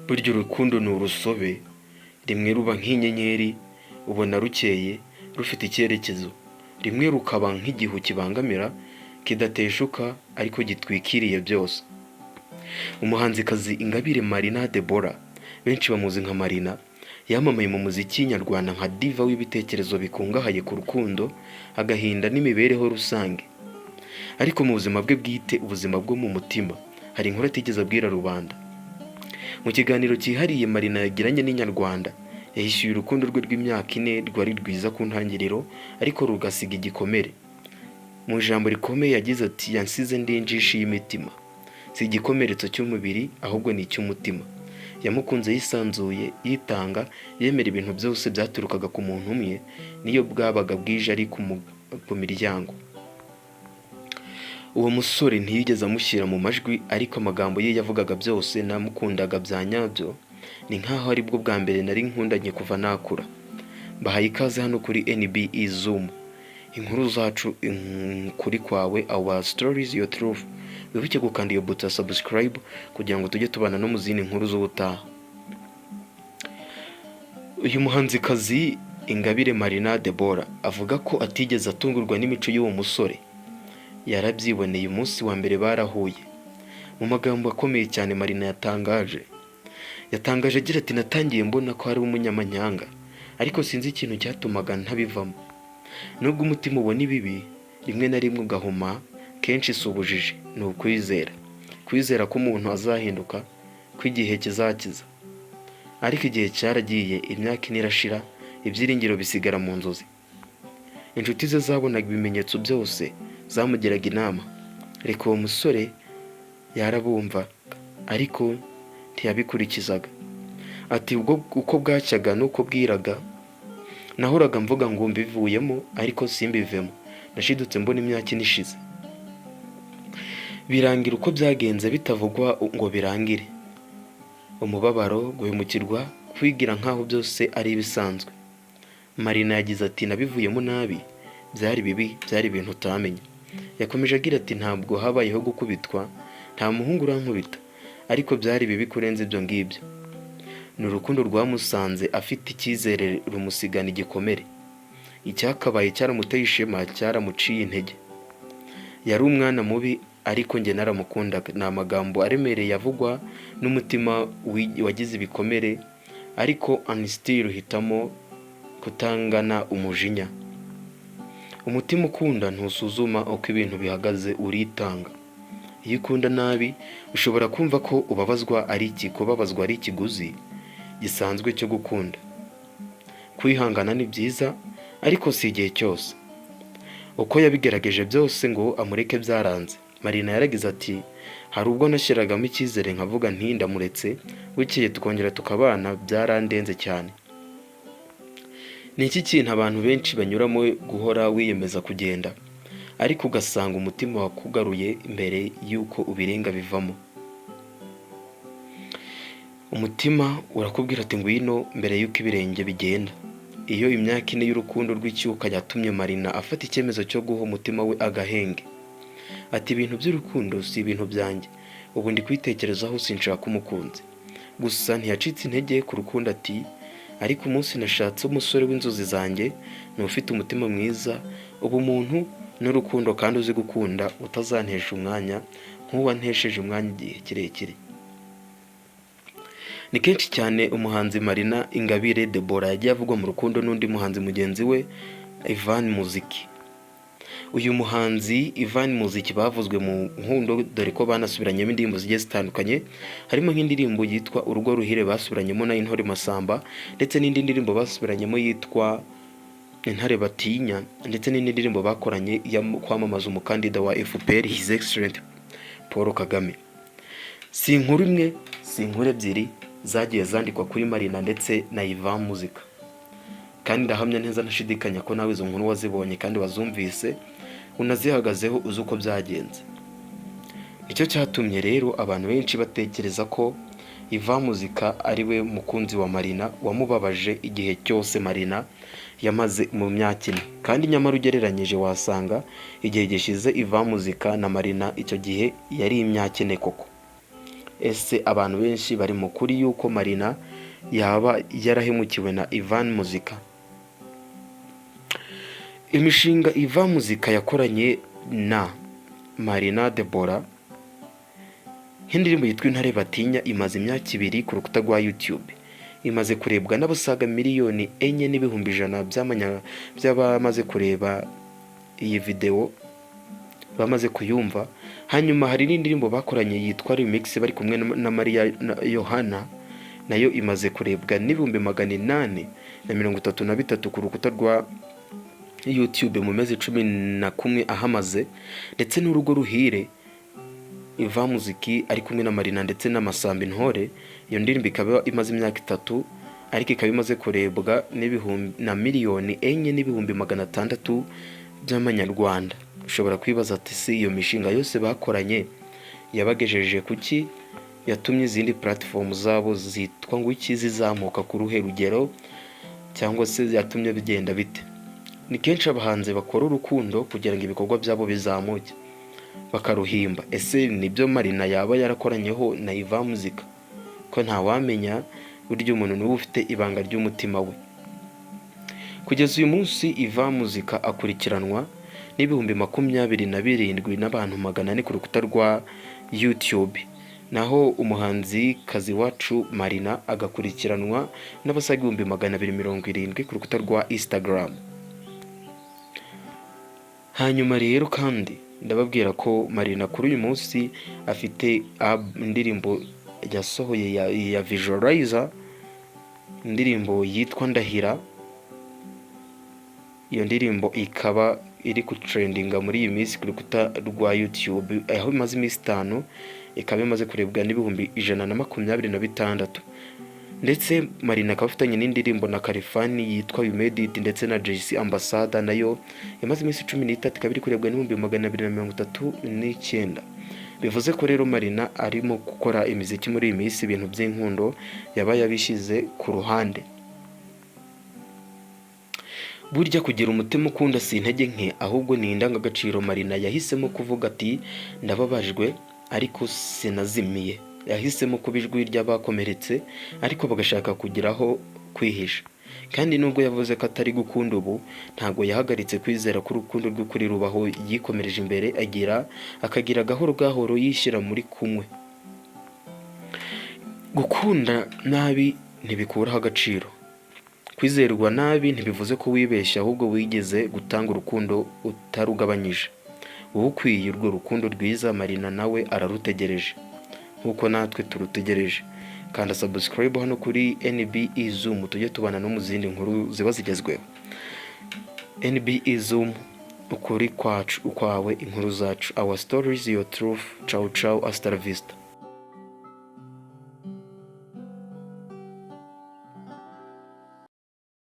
Burya urukundo ni urusobe, rimwe ruba nk'inyenyeri ubona rukeye rufite icyerekezo, rimwe rukaba nk'igihu kibangamira kidateshuka ariko gitwikiriye byose. Umuhanzikazi Ingabire Marina Deborah, benshi bamuzi nka Marina, yamamaye mu muziki nyarwanda nka diva w'ibitekerezo bikungahaye ku rukundo, agahinda n'imibereho rusange. Ariko mu buzima bwe bwite, ubuzima bwo mu mutima, hari inkuru atigeze abwira rubanda. Mu kiganiro cyihariye Marina yagiranye n'Inyarwanda, yahishyuye urukundo rwe rw'imyaka 4 rwari rwiza ku ntangiriro ariko rugasiga igikomere. Mu ijambo rikomeye yagize ati, yansize ndi injishi y'imitima, si igikomeretso cy'umubiri ahubwo ni icy'umutima. Yamukunze yisanzuye, yitanga, yemera ibintu byose byaturukaga ku muntu umwe, niyo bwabaga bwije ari ku miryango. Uwo musore ntiyigeze amushyira mu majwi, ariko amagambo ye yavugaga byose, namukundaga bya nyabyo, ni nkaho ari bwo bwa mbere nari nkundanye kuva nakura. Bahaye ikaze hano kuri NBE Zoom, inkuru zacu kuri kwawe, our stories your truth. Wibuke gukanda iyo buto ya subscribe kugira ngo tujye tubana no mu zindi nkuru z'ubutaha. Uyu muhanzikazi Ingabire Marina Deborah avuga ko atigeze atungurwa n'imico y'uwo musore, yarabyiboneye umunsi wa mbere barahuye. Mu magambo akomeye cyane Marina yatangaje agira ati, natangiye mbona ko ari umunyamanyanga, ariko sinzi ikintu cyatumaga ntabivamo. Nubwo umutima ubona ibibi rimwe na rimwe ugahuma, kenshi si ubujiji, ni ukwizera ko umuntu azahinduka, ko igihe kizakiza. Ariko igihe cyaragiye, imyaka 4 irashira, ibyiringiro bisigara mu nzozi. Inshuti ze zabonaga ibimenyetso byose, zamugiraga inama, reka uwo musore yarabumva ariko ntiyabikurikizaga. Ati, uko bwacyaga n'uko bwiraga nahoraga mvuga ngo mbivuyemo ariko simbivemo, nashidutse mbona imyaka 4 ishize. Birangira uko byagenze bitavugwa ngo birangire. Umubabaro, guhemukirwa, kwigira nkaho byose ari ibisanzwe. Marina yagize ati, nabivuyemo nabi, byari bibi, byari ibintu utamenya. Yakomeje agira ati, ntabwo habayeho gukubitwa, nta muhungu urankubita, ariko byari bibi kurenza ibyo ngibyo. Ni urukundo rwamusanze afite icyizere rumusigana igikomere. Icyakabaye cyaramuteye ishema, cyaramuciye intege. Yari umwana mubi ariko njye naramukundaga. Ni amagambo aremereye avugwa n'umutima wagize ibikomere, ariko still uhitamo kutangana umujinya. Umutima ukunda ntusuzuma uko ibintu bihagaze, uritanga. Iyo ukunda nabi ushobora kumva ko ubabazwa ari ikiguzi gisanzwe cyo gukunda. Kwihangana ni byiza, ariko si igihe cyose. Uko yabigerageje byose ngo amureke byaranze. Marina yaragize ati, hari ubwo nashyiragamo icyizere nkavuga nti ndamuretse, bukeye tukongera tukabana, byarandenze cyane. Ni iki kintu abantu benshi banyuramo, guhora wiyemeza kugenda, ariko ugasanga umutima wakugaruye mbere y'uko ubirenga bivamo. Umutima urakubwira ati ngwino mbere y'uko ibirenge bigenda. Iyo imyaka 4 y'urukundo rw'icyuka yatumye Marina afata icyemezo cyo guha umutima we agahenge. Ati, ibintu by'urukundo si ibintu byanjye, ubu ndi kwitekerezaho, sinshaka umukunzi. Gusa ntiyacitse intege ku rukundo. Ati, ariko umunsi nashatse umusore w'inzozi zanjye, ni ufite umutima mwiza, ubumuntu n'urukundo, kandi uzi gukunda, utazantesha umwanya nk'uwantesheje umwanya igihe kirekire. Ni kenshi cyane umuhanzi Marina Ingabire Deborah yagiye avugwa mu rukundo n'undi muhanzi mugenzi we Ivan Muziki. Uyu muhanzi Ivan Muziki bavuzwe mu nkundo, dore ko banasubiranyemo indirimbo zigiye zitandukanye, harimo nk'indirimbo yitwa Urugo Ruhire basubiranyemo na Intore Masamba, ndetse n'indi ndirimbo basubiranyemo yitwa Intare Batinya, ndetse n'indi ndirimbo bakoranye ya kwamamaza umukandida wa FPR His Excellent Paul Kagame. Si inkuru imwe, si inkuru ebyiri zagiye zandikwa kuri Marina ndetse na Ivan Muzika, kandi ndahamya neza nashidikanya ko nawe izo nkuru wazibonye kandi wazumvise, unazihagazeho uzi uko byagenze. Nicyo cyatumye rero abantu benshi batekereza ko Ivan Muzika ari we mukunzi wa Marina, wamubabaje igihe cyose Marina yamaze mu myaka 4. Kandi nyamara ugereranyije wasanga igihe gishize Ivan Muzika na Marina icyo gihe yari imyaka 4 koko. ese abantu benshi bari mu kuri yuko Marina yaba yarahemukiwe na Ivan Muzika. Imishinga Ivan Muzika yakoranye na Marina Deborah nk'indirimbo yitwa Intare Batinya imaze imyaka 2 ku rukuta rwa YouTube, imaze kurebwa n'abasaga miliyoni 4,100,000 by'abamaze kureba iyi video bamaze kuyumva. Hanyuma hari n'indirimbo bakoranye yitwa Remix bari kumwe na Maria Yohana, nayo imaze kurebwa n'ibihumbi 833 ku rukuta rwa YouTube mu mezi 11 ahamaze, ndetse n'urugo ruhire Ivan Muziki ari kumwe na Marina ndetse n'Amasambi Ntore. Iyo ndirimbo ikaba imaze imyaka 3 ariko ikaba imaze kurebwa na miliyoni 4,600 by'amanyarwanda. Ushobora kwibaza ati si iyo mishinga yose bakoranye yabagejeje kuki, yatumye izindi platform zabo zitwa ngo iki zizamuka ku ruhe rugero, cyangwa se yatumye bigenda bite? Ni kenshi abahanzi bakora urukundo kugira ngo ibikorwa byabo bizamuke bakaruhimba. Ese nibyo Marina yaba yarakoranyeho na Ivan Muzika? Ko nta wamenya, buryo umuntu niwe ufite ibanga ry'umutima we. Kugeza uyu munsi Ivan Muzika akurikiranwa n'ibihumbi 27 n'abantu 400 ku rukuta rwa YouTube, naho umuhanzi kazi wacu Marina agakurikiranwa n'abasaga 270 ku rukuta rwa Instagram. Hanyuma rero kandi ndababwira ko Marina kuri uyu munsi afite indirimbo yasohoye ya Visualizer, indirimbo yitwa Ndahira. Iyo ndirimbo ikaba iri ku trendinga muri iyi minsi ku rukuta rwa YouTube, aho imaze iminsi 5, ikaba imaze kurebwa n'ibihumbi 126. Ndetse Marina akaba afitanye n'indirimbo na Kalifani yitwa You Made It ndetse na JC Ambassador, nayo imaze iminsi 13 ikaba iri kurebwa n'ibihumbi 239. Bivuze ko rero Marina arimo gukora imiziki muri iyi minsi, ibintu by'inkundo yaba yabishize ku ruhande. Burya kugira umutima ukunda si intege nke, ahubwo ni indangagaciro Marina yahisemo kuvuga ati ndababajwe ariko sinazimiye. Yahisemo kuba ijwi ry'abakomeretse ariko bagashaka kugiraho kwihisha. Kandi nubwo yavuze ko atari gukunda ubu, ntabwo yahagaritse kwizera ko urukundo rw'ukuri rubaho. Yikomereje imbere akagira gahoro gahoro yishyira muri kumwe. Gukunda nabi ntibikuraho agaciro. Kwizerwa nabi ntibivuze ko wibeshya, ahubwo wigeze gutanga urukundo utarugabanyije. Wowe ukwiye urwo rukundo rwiza, Marina nawe ararutegereje nkuko natwe turutegereje. Kanda subscribe hano kuri NBE Zoom tujye tubana no mu zindi nkuru ziba zigezweho. NBE Zoom, ukuri kwacu ukwawe, inkuru zacu, our stories, your truth. Ciao ciao, hasta la vista.